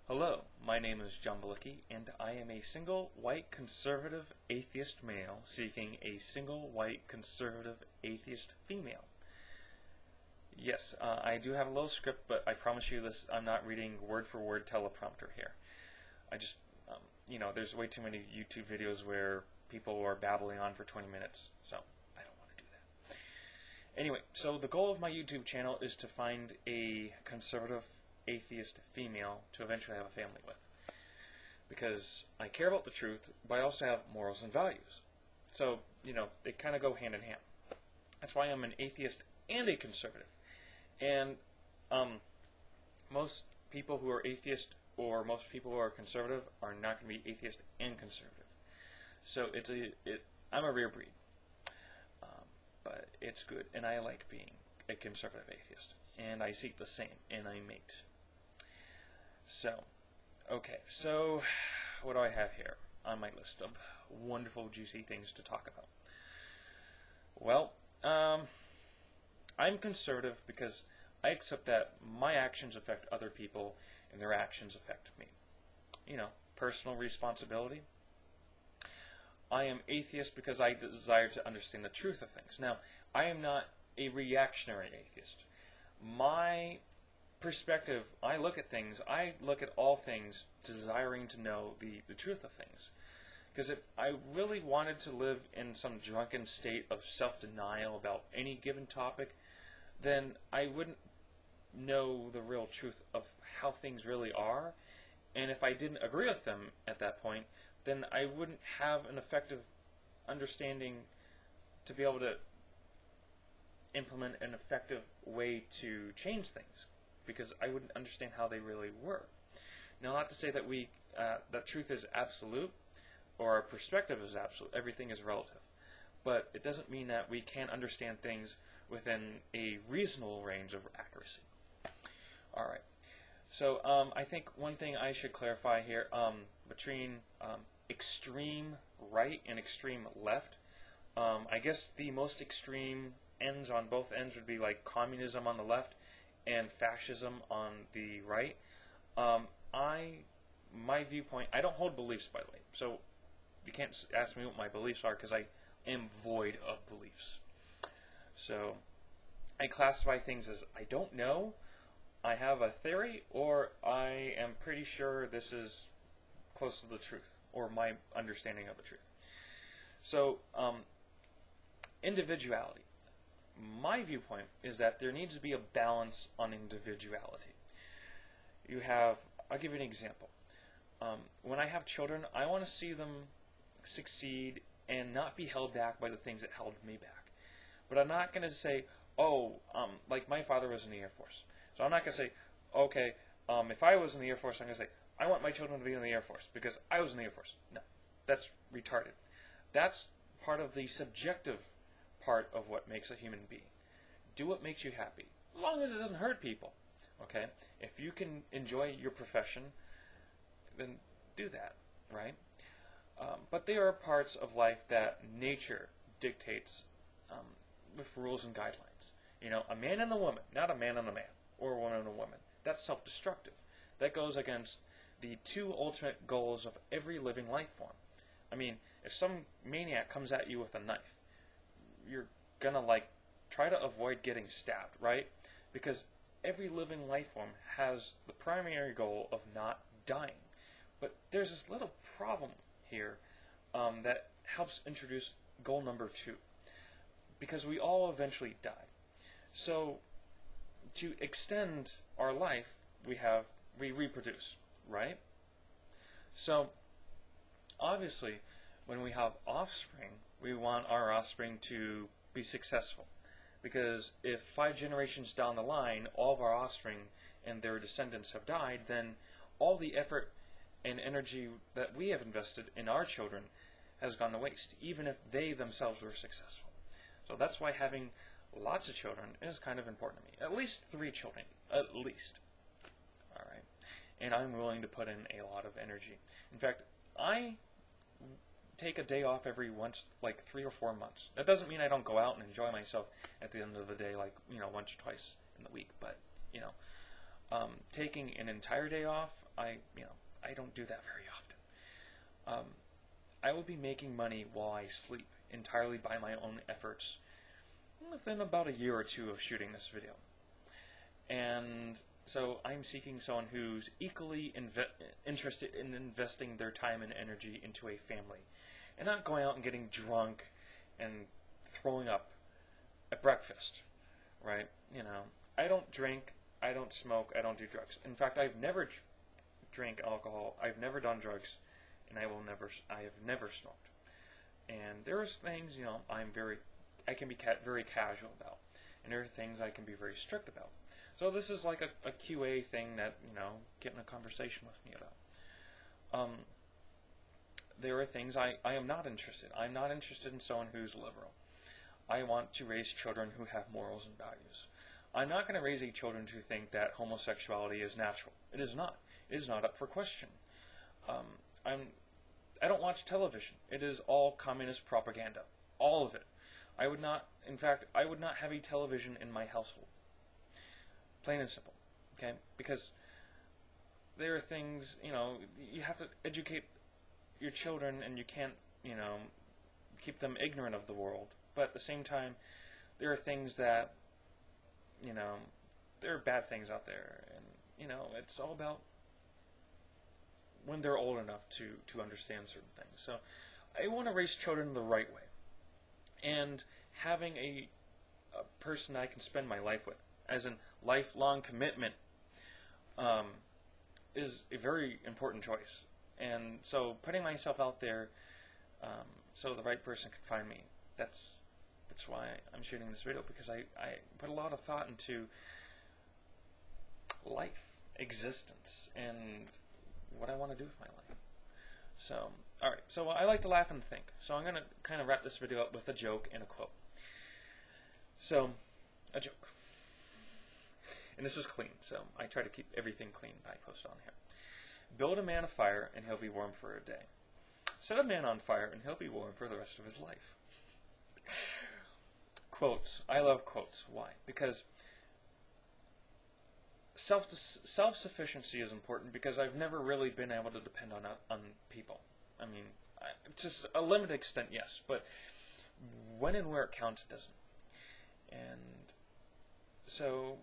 Hello, my name is John Balicki, and I am a single white conservative atheist male seeking a single white conservative atheist female. Yes, I do have a little script, but I promise you this, I'm not reading word for word teleprompter here. I just, there's way too many YouTube videos where people are babbling on for 20 minutes, so I don't want to do that. Anyway, so the goal of my YouTube channel is to find a conservative atheist female to eventually have a family with, because I care about the truth, but I also have morals and values. So, they kind of go hand in hand. That's why I'm an atheist and a conservative. And most people who are atheist or most people who are conservative are not going to be atheist and conservative. So I'm a rare breed, but it's good, and I like being a conservative atheist, and I seek the same, and I mate. So, okay, so what do I have here on my list of wonderful, juicy things to talk about? Well, I'm conservative because I accept that my actions affect other people and their actions affect me. Personal responsibility. I am atheist because I desire to understand the truth of things. Now, I am not a reactionary atheist. My perspective, I look at all things desiring to know the truth of things. Because if I really wanted to live in some drunken state of self-denial about any given topic, then I wouldn't know the real truth of how things really are. And if I didn't agree with them at that point, then I wouldn't have an effective understanding to be able to implement an effective way to change things, because I wouldn't understand how they really were. Now, not to say that that truth is absolute or our perspective is absolute. Everything is relative. But it doesn't mean that we can't understand things within a reasonable range of accuracy. All right. So I think one thing I should clarify here, between extreme right and extreme left, I guess the most extreme ends on both ends would be like communism on the left and fascism on the right. My viewpoint, I don't hold beliefs, by the way, so you can't ask me what my beliefs are, because I am void of beliefs. So I classify things as I don't know, I have a theory, or I am pretty sure this is close to the truth, or my understanding of the truth. So individuality. My viewpoint is that there needs to be a balance on individuality. I'll give you an example. When I have children, I want to see them succeed and not be held back by the things that held me back. But I'm not going to say, like my father was in the Air Force. So I'm not going to say, okay, if I was in the Air Force, I'm going to say, I want my children to be in the Air Force because I was in the Air Force. No, that's retarded. That's part of the subjective part of what makes a human being. Do what makes you happy, as long as it doesn't hurt people. Okay? If you can enjoy your profession, then do that, right? But there are parts of life that nature dictates with rules and guidelines. A man and a woman, not a man and a man, or a woman and a woman. That's self-destructive. That goes against the two ultimate goals of every living life form. I mean, if some maniac comes at you with a knife, you're gonna try to avoid getting stabbed, right? Because every living life form has the primary goal of not dying. But there's this little problem here that helps introduce goal number 2, because we all eventually die. So to extend our life, we reproduce, right? So obviously, when we have offspring, we want our offspring to be successful, because if 5 generations down the line all of our offspring and their descendants have died, then all the effort and energy that we have invested in our children has gone to waste, even if they themselves were successful. So that's why having lots of children is kind of important to me. At least 3 children, at least. All right, and I'm willing to put in a lot of energy. In fact, I take a day off every 3 or 4 months. That doesn't mean I don't go out and enjoy myself at the end of the day, once or twice in the week. But Taking an entire day off, I don't do that very often. I will be making money while I sleep entirely by my own efforts within about a year or two of shooting this video. And so I'm seeking someone who's equally interested in investing their time and energy into a family, and not going out and getting drunk and throwing up at breakfast, right? I don't drink, I don't smoke, I don't do drugs. In fact, I've never drank alcohol, I've never done drugs, and I have never smoked. And there's things, I can be very casual about, and there are things I can be very strict about. So this is like a QA thing that, get in a conversation with me about. There are things I am not interested. I'm not interested in someone who's liberal. I want to raise children who have morals and values. I'm not going to raise children who think that homosexuality is natural. It is not. It is not up for question. I don't watch television. It is all communist propaganda. All of it. I would not have a television in my household. Plain and simple. Okay? Because there are things, you have to educate your children, and you can't, keep them ignorant of the world. But at the same time, there are things that, there are bad things out there. And, it's all about when they're old enough to understand certain things. So I want to raise children the right way. And having a person I can spend my life with, as in lifelong commitment, is a very important choice. And so putting myself out there so the right person can find me, that's why I'm shooting this video, because I put a lot of thought into life, existence, and what I want to do with my life. So, alright, so I like to laugh and think. So I'm going to kind of wrap this video up with a joke and a quote. So, a joke. And this is clean, so I try to keep everything clean I post on here. Build a man a fire and he'll be warm for a day. Set a man on fire and he'll be warm for the rest of his life. Quotes. I love quotes. Why? Because self-sufficiency is important, because I've never really been able to depend on people. I mean, to a limited extent, yes, but when and where it counts, it doesn't. And so,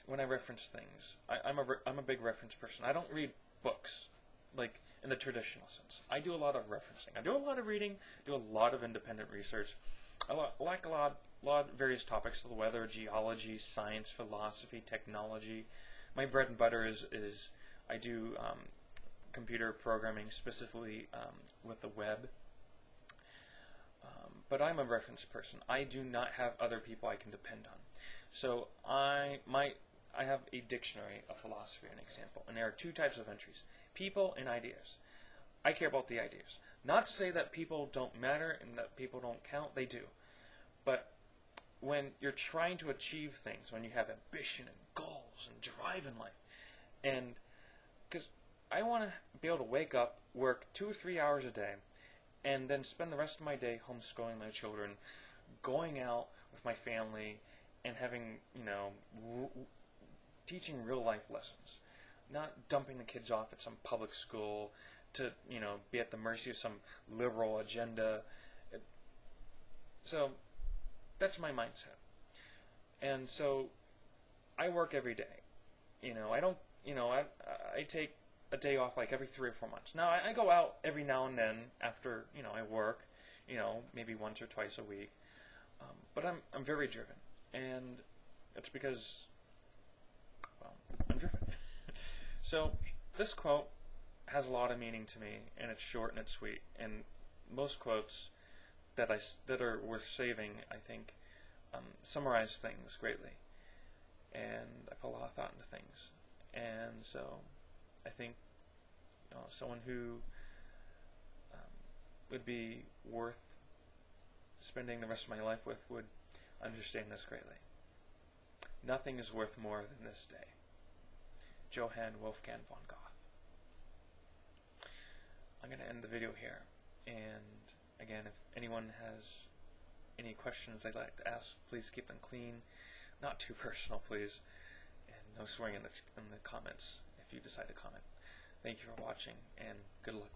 when I reference things, I'm a big reference person. I don't read books, like in the traditional sense. I do a lot of referencing. I do a lot of reading, do a lot of independent research. I like a lot of various topics: the weather, geology, science, philosophy, technology. My bread and butter is I do computer programming, specifically with the web. But I'm a reference person. I do not have other people I can depend on. So I have a dictionary of philosophy, an example, and there are two types of entries: people and ideas. I care about the ideas. Not to say that people don't matter and that people don't count, they do. But when you're trying to achieve things, when you have ambition and goals and drive in life, and because I want to be able to wake up, work 2 or 3 hours a day, and then spend the rest of my day homeschooling my children, going out with my family, and having, teaching real life lessons. Not dumping the kids off at some public school to, be at the mercy of some liberal agenda. So that's my mindset. And so I work every day. I don't, I take a day off like every 3 or 4 months. Now, I go out every now and then after, I work, maybe once or twice a week. But I'm very driven. And it's because, well, I'm driven. So this quote has a lot of meaning to me, and it's short and it's sweet. And most quotes that are worth saving, I think, summarize things greatly. And I put a lot of thought into things. And so I think someone who would be worth spending the rest of my life with would understand this greatly. Nothing is worth more than this day. Johann Wolfgang von Goethe. I'm going to end the video here. And again, if anyone has any questions they'd like to ask, please keep them clean. Not too personal, please. And no swearing in the comments if you decide to comment. Thank you for watching, and good luck.